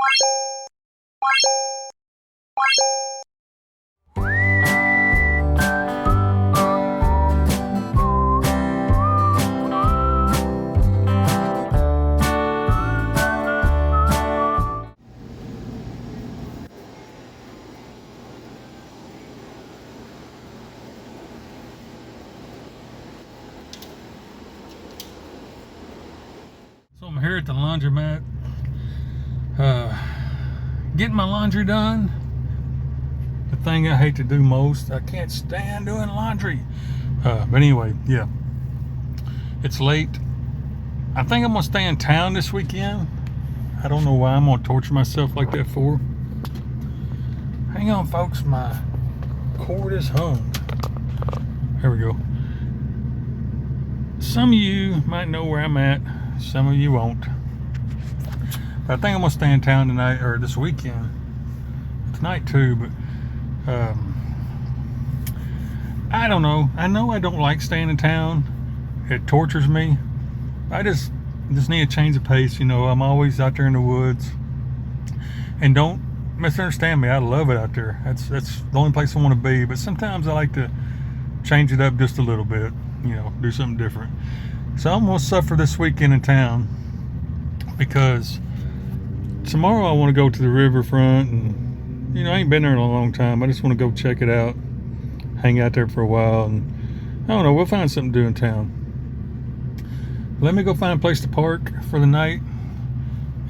So I'm here at the laundromat, getting my laundry done. The thing I hate to do most. I can't stand doing laundry. But anyway, yeah. It's late. I think I'm gonna stay in town this weekend. I don't know why I'm gonna torture myself like that for. Hang on, folks. My cord is hung. There we go. Some of you might know where I'm at. Some of you won't. But I think I'm gonna stay in town tonight or this weekend. Tonight too, but I don't know. I know I don't like staying in town. It tortures me. I just need a change of pace. You know, I'm always out there in the woods. And don't misunderstand me. I love it out there. That's the only place I want to be. But sometimes I like to change it up just a little bit. You know, do something different. So I'm gonna suffer this weekend in town because tomorrow I want to go to the riverfront, and you know, I ain't been there in a long time. I just want to go check it out, hang out there for a while, and I don't know, we'll find something to do in town. Let me go find a place to park for the night,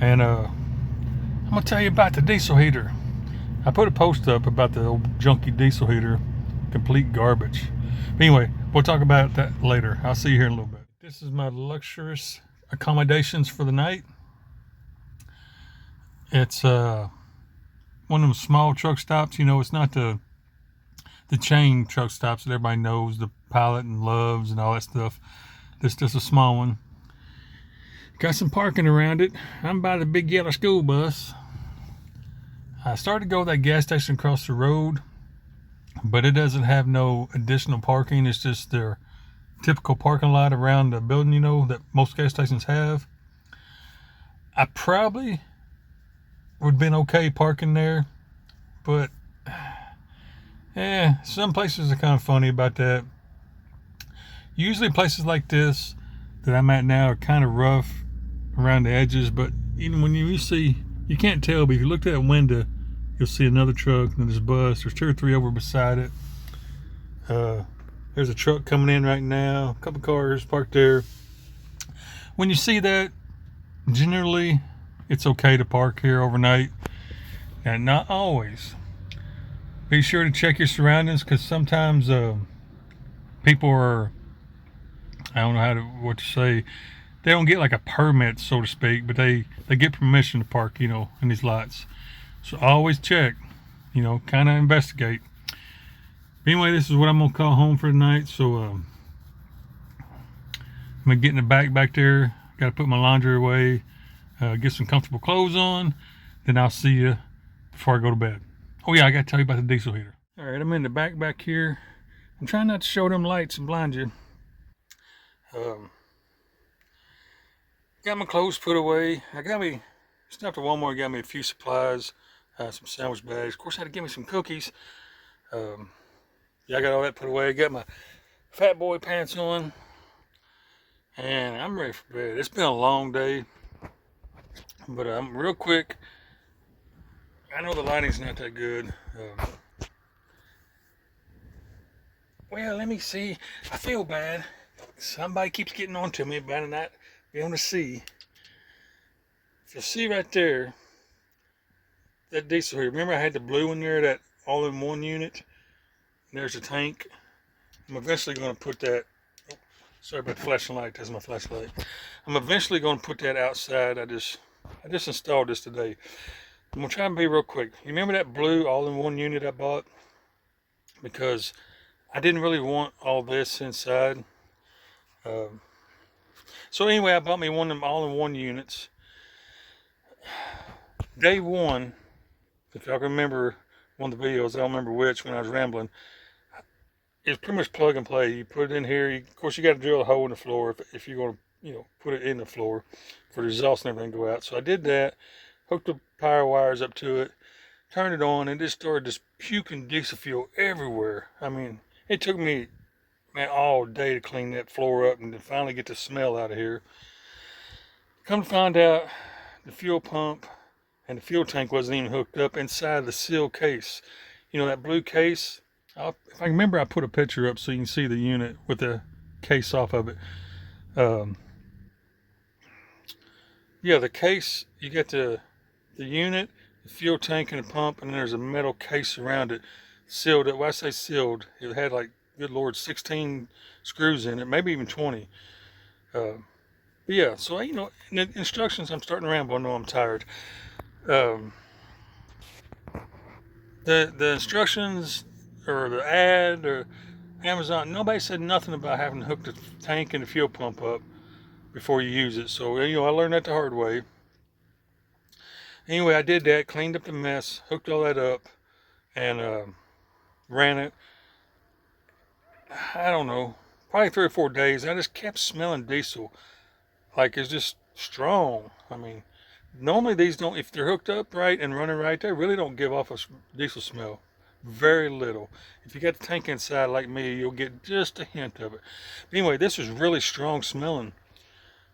and I'm gonna tell you about the diesel heater. I put a post up about the old junky diesel heater, complete garbage. But anyway, we'll talk about that later. I'll see you here in a little bit. This is my luxurious accommodations for the night. It's one of them small truck stops. You know, it's not the chain truck stops that everybody knows, the Pilot and Loves and all that stuff. This just a small one. Got some parking around it. I'm by the big yellow school bus. I started to go to that gas station across the road, but it doesn't have no additional parking. It's just their typical parking lot around the building, you know, that most gas stations have. I probably would have been okay parking there, but yeah, some places are kind of funny about that. Usually places like this that I'm at now are kind of rough around the edges, but even when you see, you can't tell, but if you look at that window, you'll see another truck, and there's a bus. There's 2 or 3 over beside it. There's a truck coming in right now, a couple cars parked there. When you see that, generally it's okay to park here overnight, and not always. Be sure to check your surroundings, because sometimes people are, I don't know what to say, they don't get like a permit, so to speak, but they get permission to park, you know, in these lots. So always check, you know, kind of investigate. Anyway, this is what I'm gonna call home for tonight. So I'm gonna get in the back there. Got to put my laundry away, get some comfortable clothes on. Then I'll see you before I go to bed. Oh yeah, I got to tell you about the diesel heater. All right, I'm in the back here. I'm trying not to show them lights and blind you. Got my clothes put away. Stopped at Walmart, got me a few supplies, some sandwich bags. Of course, I had to get me some cookies. Yeah, I got all that put away. Got my fat boy pants on, and I'm ready for bed. It's been a long day, but I'm real quick. I know the lighting's not that good. Well, let me see. I feel bad. Somebody keeps getting on to me about not being able to see. If you see right there, that diesel heater. Remember I had the blue in there, that all-in-one unit? There's a tank. I'm eventually going to put that, oh, sorry about the flashing light, that's my flashlight. I'm eventually going to put that outside. I just installed this today. I'm going to try and be real quick. You remember that blue all-in-one unit I bought? Because I didn't really want all this inside. So anyway, I bought me one of them all-in-one units. Day one, if y'all can remember one of the videos, I don't remember which, when I was rambling, it's pretty much plug and play. You put it in here. Of course, you got to drill a hole in the floor if you're going to, you know, put it in the floor for the exhaust and everything to go out. So I did that. hooked the power wires up to it, turned it on, and it just started just puking diesel fuel everywhere. I mean, it took me, man, all day to clean that floor up and to finally get the smell out of here. Come to find out, the fuel pump and the fuel tank wasn't even hooked up inside the sealed case. You know, that blue case? If I remember, I put a picture up so you can see the unit with the case off of it. Um, yeah, the case, you get the unit, the fuel tank, and the pump, and then there's a metal case around it, sealed. When I say sealed, it had like, good Lord, 16 screws in it, maybe even 20. But yeah, so you know, in the instructions, I'm starting to ramble. I know I'm tired. Um, the instructions or the ad or Amazon, nobody said nothing about having to hook the tank and the fuel pump up before you use it. So you know, I learned that the hard way. Anyway, I did that, cleaned up the mess, hooked all that up, and ran it. I don't know, probably 3 or 4 days. I just kept smelling diesel, like it's just strong. I mean, normally these don't, if they're hooked up right and running right, they really don't give off a diesel smell. Very little. If you got the tank inside like me, you'll get just a hint of it. But anyway, this was really strong smelling.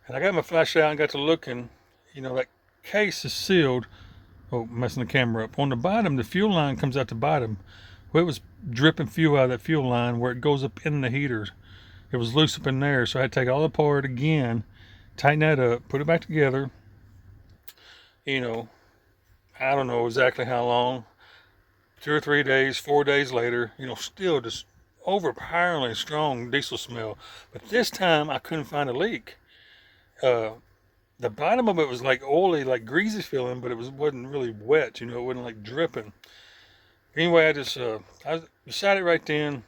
And I got my flashlight and got to looking. You know, that case is sealed. Oh, messing the camera up. On the bottom, the fuel line comes out the bottom. Well, it was dripping fuel out of that fuel line where it goes up in the heater. It was loose up in there, so I had to take all apart again, tighten that up, put it back together. You know, I don't know exactly how long. 2 or 3 days, 4 days later, you know, still just overpoweringly strong diesel smell. But this time I couldn't find a leak. Uh, the bottom of it was like oily, like greasy feeling, but wasn't really wet. You know, it wasn't like dripping. Anyway, I decided right then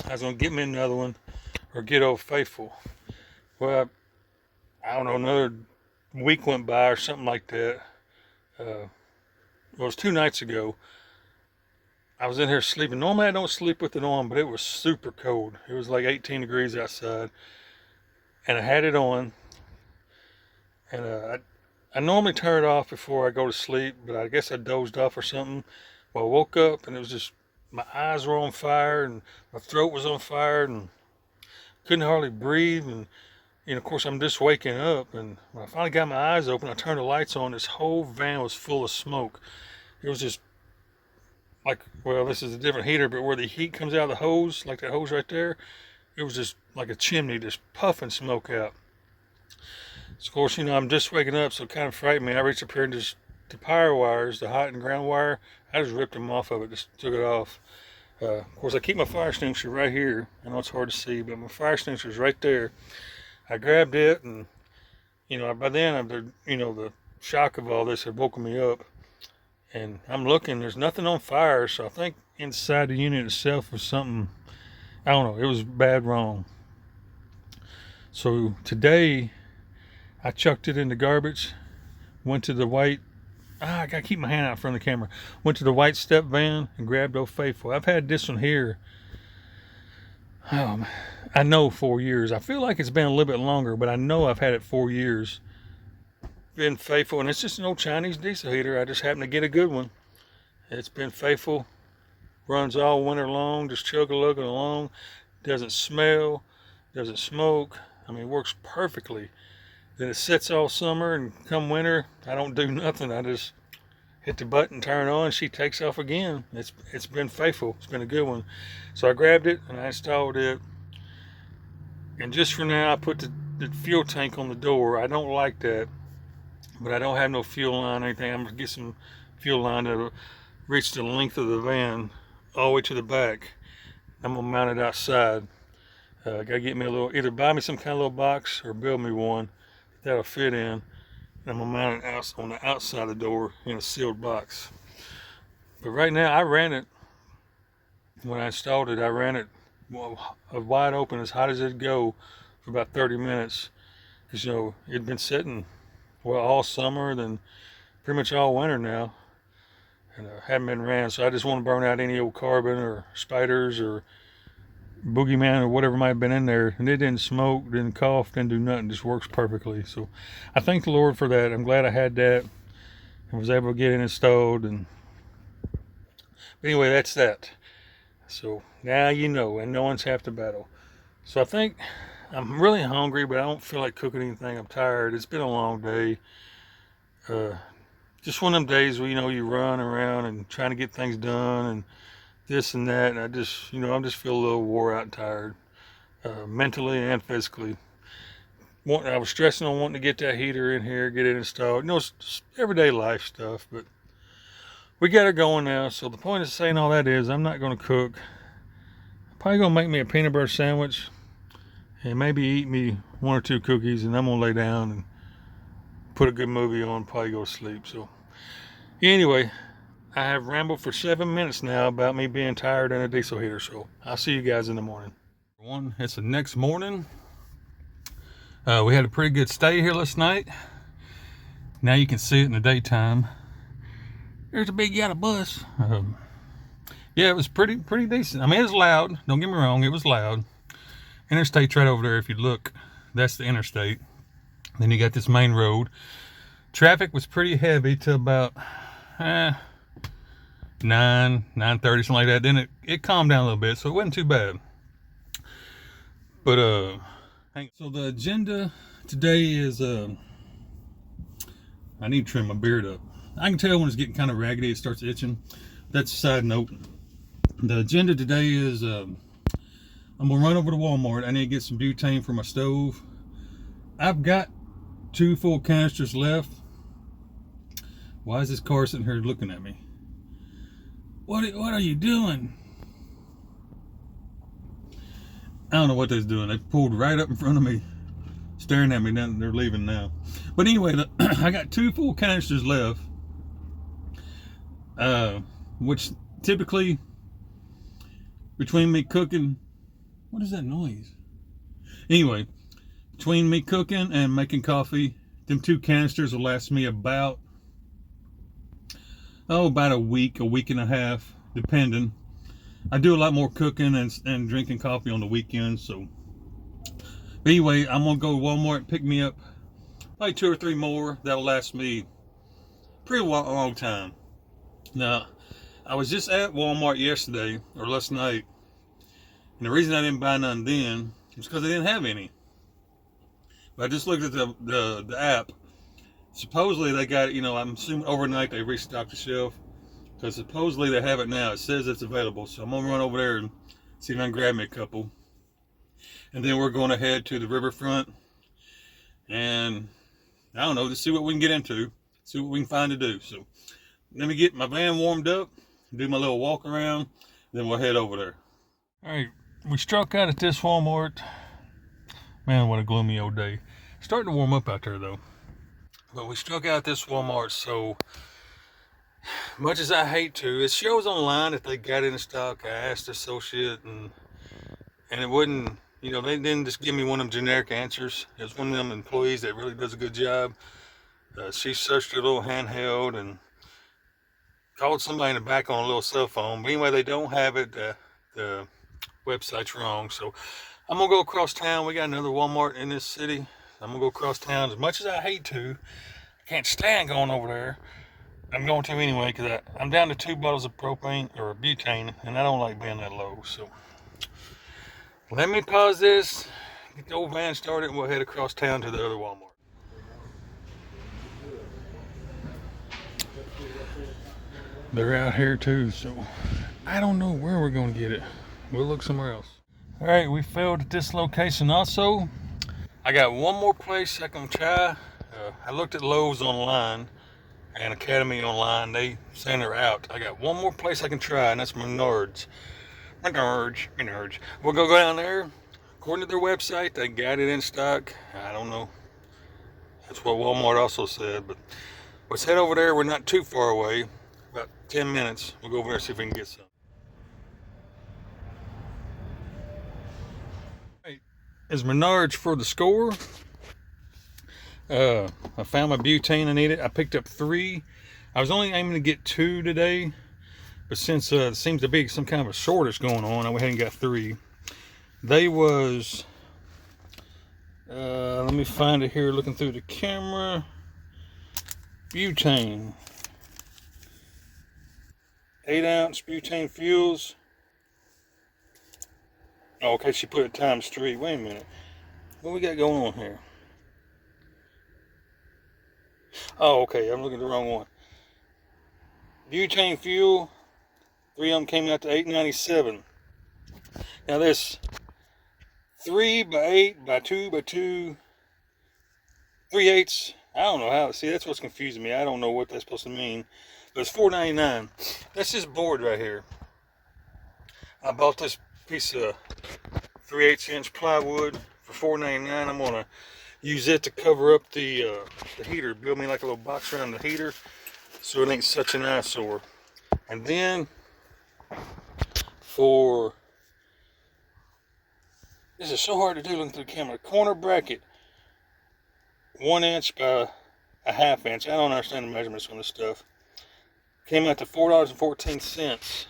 I was gonna get me another one or get Old Faithful. Well, I don't know, another week went by or something like that. Well, it was 2 nights ago. I was in here sleeping. Normally I don't sleep with it on, but it was super cold. It was like 18 degrees outside, and I had it on. And I normally turn it off before I go to sleep, but I guess I dozed off or something. Well, I woke up and it was just, my eyes were on fire and my throat was on fire and couldn't hardly breathe. And you know, of course, I'm just waking up. And when I finally got my eyes open, I turned the lights on. This whole van was full of smoke. It was just like, well, this is a different heater, but where the heat comes out of the hose, like that hose right there, it was just like a chimney, just puffing smoke out. So of course, you know, I'm just waking up, so it kind of frightened me. I reached up here and just, the power wires, the hot and ground wire, I just ripped them off of it, just took it off. Of course, I keep my fire extinguisher right here. I know it's hard to see, but my fire extinguisher is right there. I grabbed it, and you know, by then, you know, the shock of all this had woken me up. And I'm looking, there's nothing on fire, so I think inside the unit itself was something, I don't know, it was bad wrong. So today, I chucked it in the garbage, went to the white, I gotta keep my hand out in front of the camera, went to the white step van and grabbed Old Faithful. I've had this one here, I know 4 years. I feel like it's been a little bit longer, but I know I've had it 4 years. Been faithful, and it's just an old Chinese diesel heater. I just happened to get a good one. It's been faithful, runs all winter long, just chug-a-lugging along, doesn't smell, doesn't smoke. I mean, it works perfectly. Then it sits all summer, and come winter, I don't do nothing. I just hit the button, turn it on, she takes off again. It's been faithful. It's been a good one. So I grabbed it and I installed it. And just for now, I put the fuel tank on the door. I don't like that, but I don't have no fuel line or anything. I'm gonna get some fuel line that'll reach the length of the van all the way to the back. I'm gonna mount it outside. Gotta get me a little, either buy me some kind of little box or build me one that'll fit in. And I'm gonna mount it out on the outside of the door in a sealed box. But right now, I ran it. When I installed it, I ran it wide open, as hot as it'd go, for about 30 minutes. Because, you know, it'd been sitting, well, all summer, then pretty much all winter now. And hadn't been ran, so I just want to burn out any old carbon or spiders or boogeyman or whatever might have been in there. And it didn't smoke, didn't cough, didn't do nothing, just works perfectly. So I thank the Lord for that. I'm glad I had that. I was able to get it installed, and but anyway, that's that. So now you know, and no one's half the battle. So I think I'm really hungry, but I don't feel like cooking anything. I'm tired. It's been a long day. Just one of them days where you run around and trying to get things done and this and that, and I just feel a little wore out and tired, mentally and physically. I was stressing on wanting to get that heater in here, get it installed. It's just everyday life stuff, but we got it going now. So the point of saying all that is I'm not going to cook. I'm probably going to make me a peanut butter sandwich and maybe eat me one or two cookies, and I'm going to lay down and put a good movie on, probably go to sleep. So anyway, I have rambled for 7 minutes now about me being tired and a diesel heater. So I'll see you guys in the morning. It's the next morning. We had a pretty good stay here last night. Now you can see it in the daytime. There's a big yellow bus. Yeah, it was pretty decent. I mean, it was loud. Don't get me wrong, it was loud. Interstate's right over there. If you look, that's the interstate. Then you got this main road. Traffic was pretty heavy till about 9:30, something like that. Then it calmed down a little bit, so it wasn't too bad. But so the agenda today is I need to trim my beard up. I can tell when it's getting kind of raggedy, it starts itching. That's a side note. The agenda today is I'm gonna run over to Walmart. I need to get some butane for my stove. I've got 2 full canisters left. Why is this car sitting here looking at me? What are you doing? I don't know what they're doing. They pulled right up in front of me, staring at me. Now they're leaving now. But anyway, I got 2 full canisters left, which typically between me cooking, what is that noise? Anyway, between me cooking and making coffee, them 2 canisters will last me about a week and a half, depending. I do a lot more cooking and drinking coffee on the weekends. So but anyway, I'm gonna go to Walmart and pick me up probably 2 or 3 more. That'll last me pretty long time. Now, I was just at Walmart yesterday or last night, and the reason I didn't buy none then was because they didn't have any. But I just looked at the app. Supposedly they got it, I'm assuming overnight they restocked the shelf. Because supposedly they have it now. It says it's available. So I'm going to run over there and see if I can grab me a couple. And then we're going to head to the riverfront. And I don't know, just see what we can get into. See what we can find to do. So let me get my van warmed up. Do my little walk around. Then we'll head over there. Alright, we struck out at this Walmart. Man, what a gloomy old day. Starting to warm up out there though. But we struck out at this Walmart, so much as I hate to, it shows online that they got it in stock. I asked the associate, and it wouldn't, they didn't just give me one of them generic answers. It was one of them employees that really does a good job. She searched her little handheld and called somebody in the back on a little cell phone. But anyway, they don't have it. The website's wrong. So I'm going to go across town. We got another Walmart in this city. I'm going to go across town. As much as I hate to, I can't stand going over there. I'm going to anyway because I'm down to 2 bottles of propane or butane, and I don't like being that low. So let me pause this, get the old van started, and we'll head across town to the other Walmart. They're out here too, so I don't know where we're going to get it. We'll look somewhere else. All right, we failed at this location also. I got one more place I can try. I looked at Lowe's online and Academy online. They saying they're out. I got one more place I can try, and that's Menards. We'll go down there. According to their website, they got it in stock. I don't know. That's what Walmart also said. But let's head over there. We're not too far away. About 10 minutes. We'll go over there and see if we can get some. Right. Is Menards for the score. I found my butane I needed. I picked up 3. I was only aiming to get 2 today, but since there seems to be some kind of a shortage going on, I went ahead and got 3. They was let me find it here looking through the camera. Butane. 8-ounce butane fuels. Oh, okay, she put it times 3. Wait a minute. What we got going on here? Oh, okay, I'm looking at the wrong one. Butane fuel, 3 of them came out to $8.97. Now this 3 by 8 by 2 by 2, 3/8. I don't know how. See, that's what's confusing me. I don't know what that's supposed to mean. But it's $4.99. That's this board right here. I bought this piece of 3/8 inch plywood for $4.99. I'm gonna use it to cover up the heater. Build me like a little box around the heater, so it ain't such an eyesore. And then for this is so hard to do looking through the camera. Corner bracket, 1 inch by a ½ inch. I don't understand the measurements on this stuff. Came out to $4.14.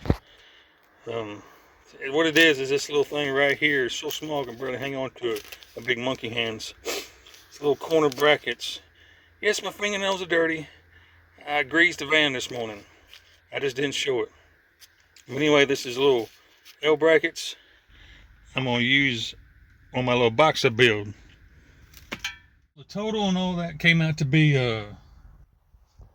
What it is this little thing right here is so small I can barely hang on to it. A big monkey hands. It's little corner brackets. Yes, my fingernails are dirty. I greased the van this morning. I just didn't show it. But anyway, this is little L brackets I'm gonna use on my little box I build. The total on all that came out to be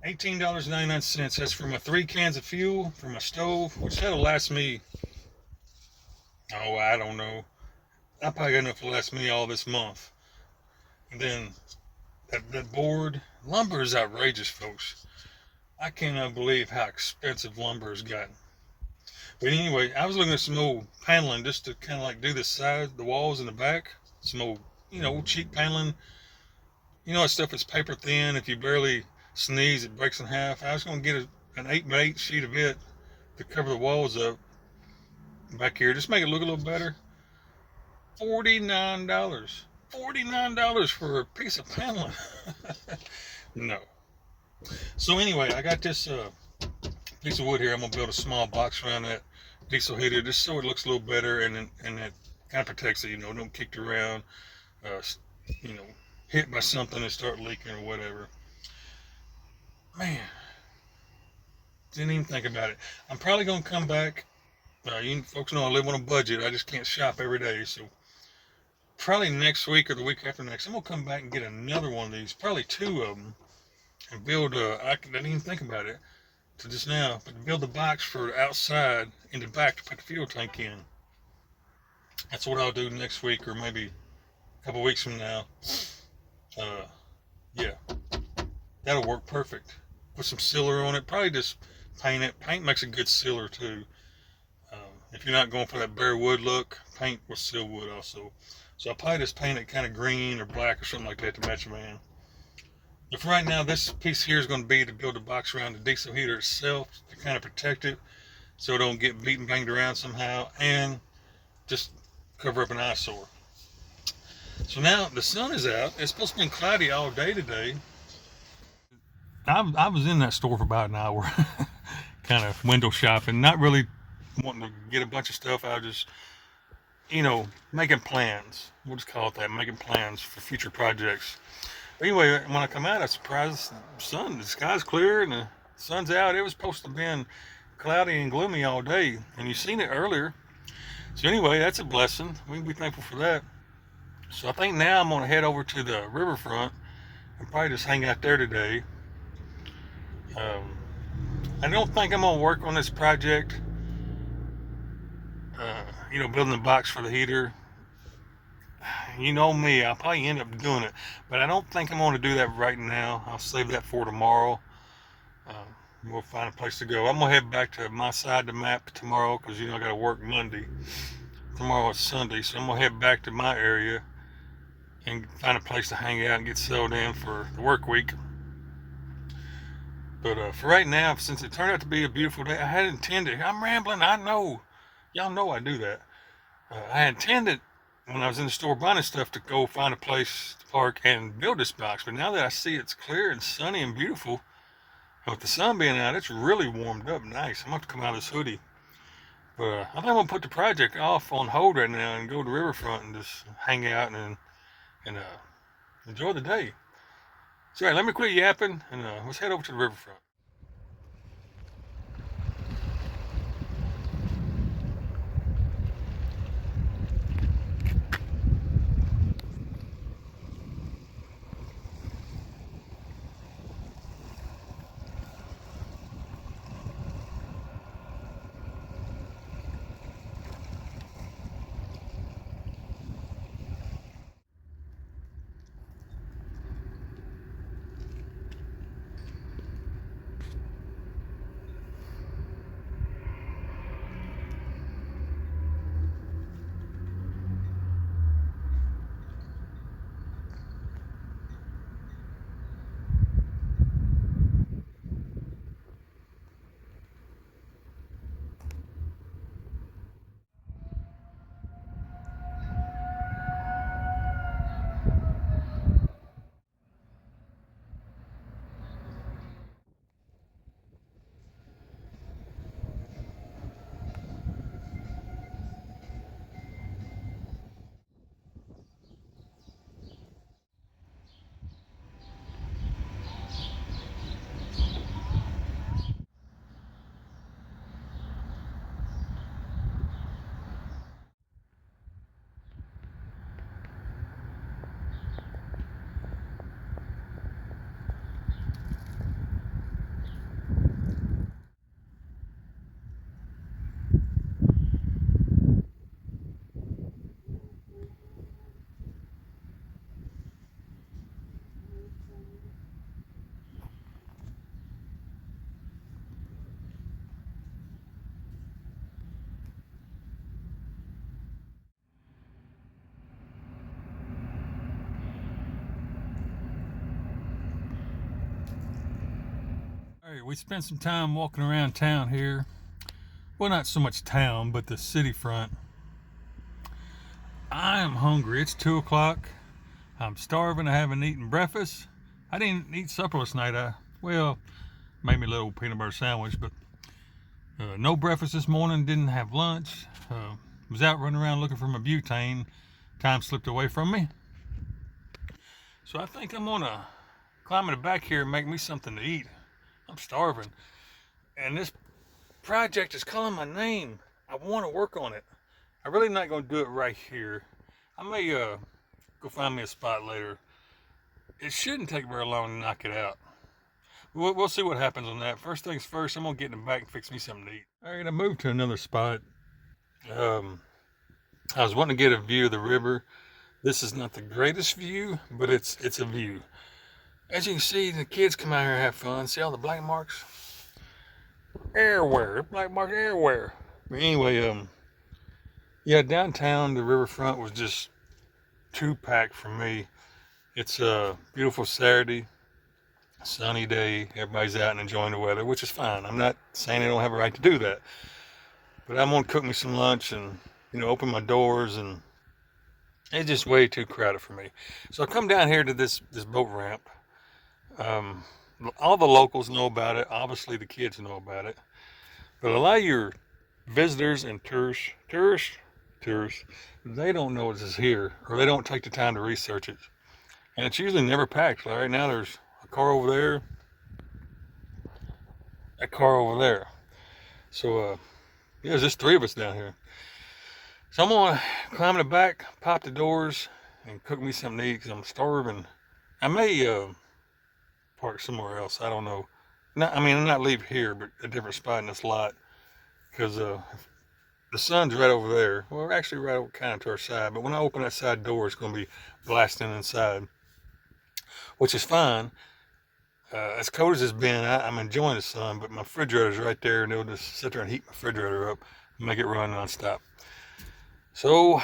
$18.99. That's for my 3 cans of fuel for my stove, which that'll last me, oh, I don't know. I probably got enough to last me all this month. And then that board, lumber is outrageous, folks. I cannot believe how expensive lumber has gotten. But anyway, I was looking at some old paneling just to kind of like do the side, the walls in the back. Some old, cheap paneling. You know that stuff that's paper thin. If you barely sneeze, it breaks in half. I was going to get an 8x8 sheet of it to cover the walls up back here. Just make it look a little better. $49. $49 for a piece of paneling. No. So anyway, I got this piece of wood here. I'm going to build a small box around that diesel heater just so it looks a little better, and it kind of protects it, don't kick it around, hit by something and start leaking or whatever. Man, didn't even think about it. I'm probably going to come back. You folks know I live on a budget. I just can't shop every day. So probably next week or the week after next, I'm going to come back and get another one of these, probably 2 of them, and build, I didn't even think about it to just now, but build the box for outside in the back to put the fuel tank in. That's what I'll do next week or maybe a couple weeks from now. Yeah, that'll work perfect. Put some sealer on it. Probably just paint it. Paint makes a good sealer too. If you're not going for that bare wood look, paint with seal wood also. So I'll probably just paint it kind of green or black or something like that to match the van. But for right now, this piece here is going to be to build a box around the diesel heater itself to kind of protect it so it don't get beat and banged around somehow, and just cover up an eyesore. So now the sun is out. It's supposed to be cloudy all day today. I was in that store for about an hour, kind of window shopping, not really wanting to get a bunch of stuff. I was just, making plans. We'll just call it that, making plans for future projects. But anyway, when I come out, I was surprised the sky's clear and the sun's out. It was supposed to be cloudy and gloomy all day, and you seen it earlier. So anyway, that's a blessing. We can be thankful for that. So I think now I'm going to head over to the riverfront and probably just hang out there today. I don't think I'm going to work on this project, building the box for the heater. You know me, I'll probably end up doing it, but I don't think I'm going to do that right now. I'll save that for tomorrow. We'll find a place to go. I'm going to head back to my side of the map tomorrow because, I got to work Monday. Tomorrow is Sunday, so I'm going to head back to my area and find a place to hang out and get settled in for the work week. But for right now, since it turned out to be a beautiful day, I had intended, I'm rambling, I know. Y'all know I do that. I intended, when I was in the store buying stuff, to go find a place to park and build this box. But now that I see it's clear and sunny and beautiful, and with the sun being out, it's really warmed up nice. I'm going to have to come out of this hoodie. But I think I'm going to put the project off on hold right now and go to the riverfront and just hang out and enjoy the day. So let me quit yapping and let's head over to the riverfront. All right, we spent some time walking around town here. Well, not so much town, but the city front. I am hungry. It's 2 o'clock. I'm starving. I haven't eaten breakfast. I didn't eat supper last night. Well, made me a little peanut butter sandwich, but no breakfast this morning. Didn't have lunch. Was out running around looking for my butane. Time slipped away from me. So I think I'm gonna climb in the back here and make me something to eat. I'm starving. And this project is calling my name. I want to work on it. I'm really not going to do it right here. I may go find me a spot later. It shouldn't take very long to knock it out. We'll see what happens on that. First things first, I'm going to get in the back and fix me something to eat. All right, I moved to another spot. I was wanting to get a view of the river. This is not the greatest view, but it's a view. As you can see, the kids come out here and have fun. See all the black marks? Everywhere. Black marks everywhere. But anyway, yeah, downtown, the riverfront was just too packed for me. It's a beautiful Saturday, sunny day. Everybody's out and enjoying the weather, which is fine. I'm not saying I don't have a right to do that. But I'm going to cook me some lunch and, open my doors, and it's just way too crowded for me. So I come down here to this boat ramp. All the locals know about it. Obviously, the kids know about it. But a lot of your visitors and tourists, they don't know this is here, or they don't take the time to research it. And it's usually never packed. Like right now, there's a car over there, a car over there. So, yeah, there's just 3 of us down here. So I'm gonna climb in the back, pop the doors, and cook me something to eat because I'm starving. I may park somewhere else. I don't know. I'm not leave here, but a different spot in this lot, because the sun's right over there. Well, we're actually right over kind of to our side, but when I open that side door, it's going to be blasting inside, which is fine. As cold as it's been, I'm enjoying the sun, but my refrigerator's right there, and it'll just sit there and heat my refrigerator up and make it run nonstop. So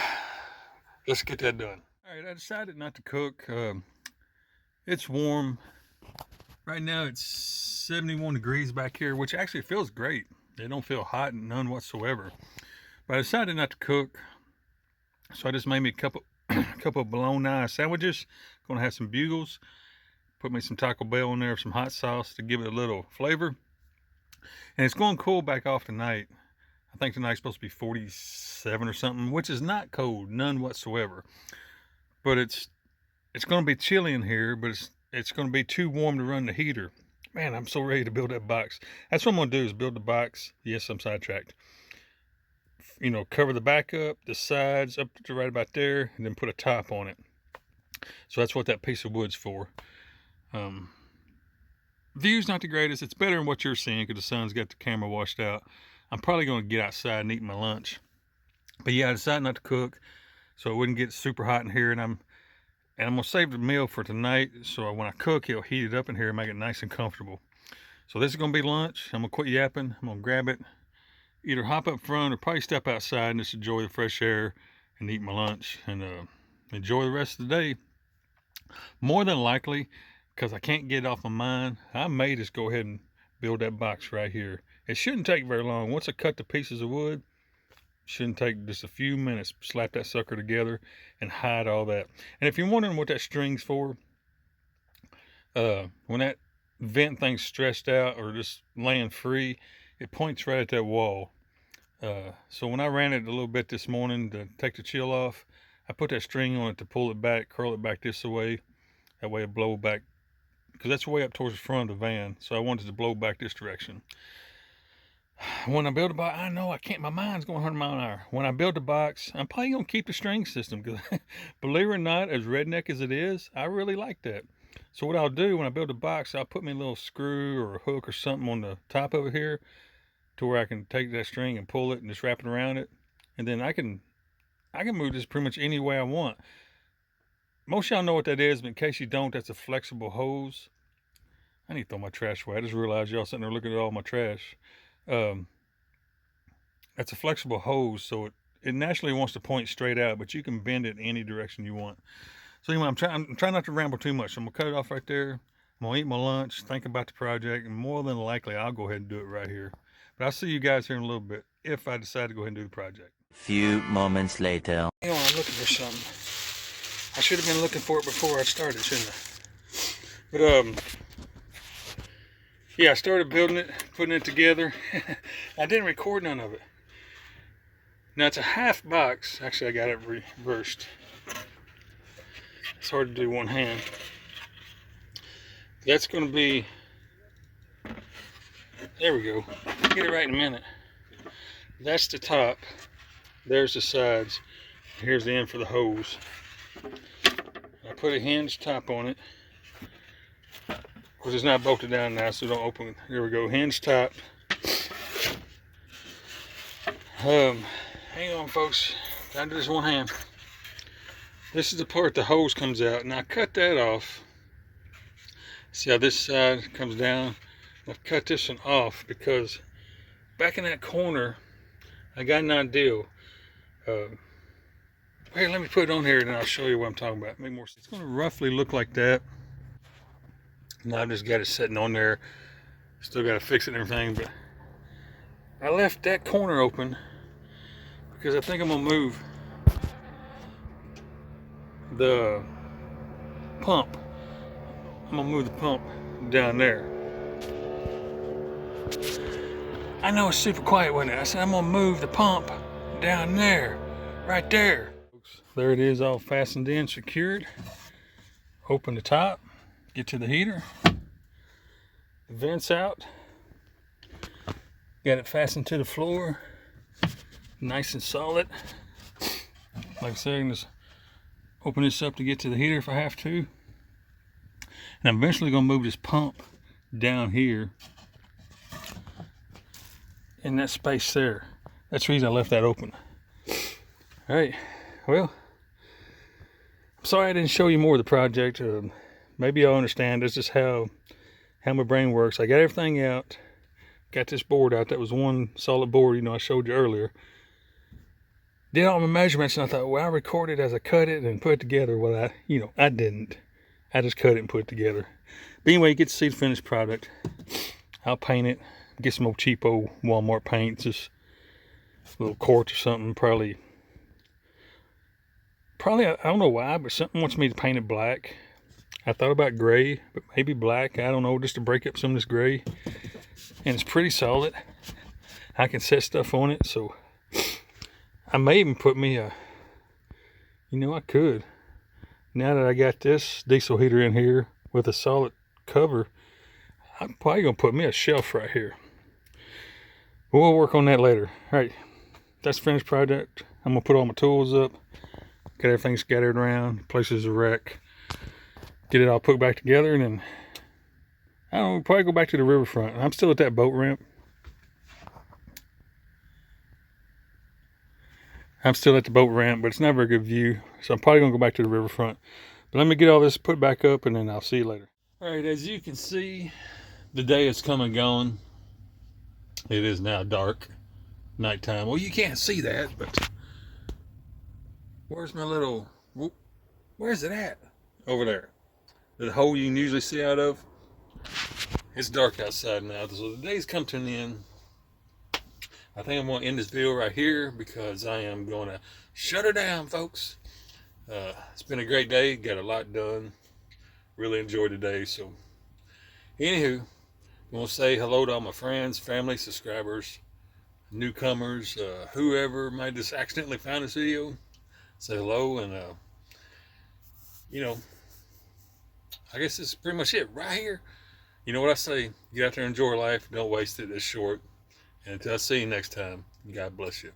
let's get that done. All right, I decided not to cook. It's warm. Right now it's 71 degrees back here, which actually feels great. It don't feel hot, none whatsoever. But I decided not to cook, so I just made me a couple of bologna sandwiches. Gonna have some bugles. Put me some Taco Bell in there, some hot sauce to give it a little flavor. And it's going to cool back off tonight. I think tonight's supposed to be 47 or something, which is not cold, none whatsoever. But it's going to be chilly in here, but it's going to be too warm to run the heater. Man, I'm so ready to build that box. That's what I'm going to do, is build the box. Yes, I'm sidetracked. Cover the back up, the sides up to right about there, and then put a top on it. So that's what that piece of wood's for. View's not the greatest. It's better than what you're seeing because the sun's got the camera washed out. I'm probably going to get outside and eat my lunch. But yeah, I decided not to cook so it wouldn't get super hot in here, and I'm going to save the meal for tonight, so when I cook, it'll heat it up in here and make it nice and comfortable. So this is going to be lunch. I'm going to quit yapping. I'm going to grab it, either hop up front or probably step outside and just enjoy the fresh air and eat my lunch and enjoy the rest of the day. More than likely, because I can't get it off my mind, I may just go ahead and build that box right here. It shouldn't take very long. Once I cut the pieces of wood, it shouldn't take just a few minutes. Slap that sucker together and hide all that. And if you're wondering what that string's for, when that vent thing's stretched out or just laying free, it points right at that wall. So when I ran it a little bit this morning to take the chill off, I put that string on it to pull it back, curl it back this way. That way it blow back, because that's way up towards the front of the van. So I wanted to blow back this direction. When I build a box, I know I can't, my mind's going 100 miles an hour. When I build a box, I'm probably going to keep the string system, because believe it or not, as redneck as it is, I really like that. So what I'll do when I build a box, I'll put me a little screw or a hook or something on the top of it here to where I can take that string and pull it and just wrap it around it. And then I can move this pretty much any way I want. Most of y'all know what that is, but in case you don't, that's a flexible hose. I need to throw my trash away. I just realized y'all sitting there looking at all my trash. That's a flexible hose, so it naturally wants to point straight out, but you can bend it any direction you want. So anyway, I'm trying not to ramble too much. So I'm gonna cut it off right there. I'm gonna eat my lunch, think about the project, and more than likely I'll go ahead and do it right here. But I'll see you guys here in a little bit if I decide to go ahead and do the project. Few moments later. Hang on, I'm looking for something. I should have been looking for it before I started, shouldn't I? But yeah, I started building it, putting it together. I didn't record none of it. Now it's a half box. Actually, I got it reversed. It's hard to do one hand. That's going to be, there we go. Get it right in a minute. That's the top. There's the sides. Here's the end for the hose. I put a hinge top on it. Of course, it's not bolted down now, so don't open it. Here we go, hinge top. Hang on, folks. Gotta do this one hand. This is the part the hose comes out. Now I cut that off. See how this side comes down? I've cut this one off because back in that corner, I got an idea. Here, let me put it on here and I'll show you what I'm talking about. Make more sense. It's going to roughly look like that. Now I've just got it sitting on there. Still got to fix it and everything, but I left that corner open because I think I'm going to move the pump. I'm going to move the pump down there. I know it's super quiet, wasn't it? I said I'm going to move the pump down there, right there. There it is, all fastened in, secured. Open the top, get to the heater. The vents out. Got it fastened to the floor. Nice and solid. Like I said, I can just open this up to get to the heater if I have to. And I'm eventually going to move this pump down here in that space there. That's the reason I left that open. All right, well, I'm sorry I didn't show you more of the project. Maybe y'all understand. This is how my brain works. I got everything out. Got this board out. That was one solid board, you know, I showed you earlier. Did all my measurements, and I thought, well, I recorded as I cut it and put it together. Well, I didn't. I just cut it and put it together. But anyway, you get to see the finished product. I'll paint it. Get some old cheapo Walmart paint, just a little quartz or something. Probably, I don't know why, but something wants me to paint it black. I thought about gray, but maybe black. I don't know, just to break up some of this gray. And it's pretty solid. I can set stuff on it, so I may even put me a, you know, I could. Now that I got this diesel heater in here with a solid cover, I'm probably gonna put me a shelf right here. We'll work on that later. All right, that's the finished project. I'm gonna put all my tools up. Got everything scattered around, places a wreck. Get it all put back together, and then I don't know, probably go back to the riverfront. I'm still at that boat ramp. I'm still at the boat ramp, but it's not a very good view, so I'm probably gonna go back to the riverfront. But let me get all this put back up, and then I'll see you later. All right, as you can see, the day has come and gone. It is now dark, nighttime. Well, you can't see that, but where's my little, where's it at? Over there. The hole you can usually see out of. It's dark outside now, so the day's come to an end. I think I'm going to end this video right here because I am going to shut her down, folks. It's been a great day. Got a lot done. Really enjoyed the day. So, anywho, I want to say hello to all my friends, family, subscribers, newcomers, whoever might just accidentally found this video. Say hello, and you know, I guess this is pretty much it right here. You know what I say? Get out there and enjoy life. Don't waste it. It's short. And until I see you next time, God bless you.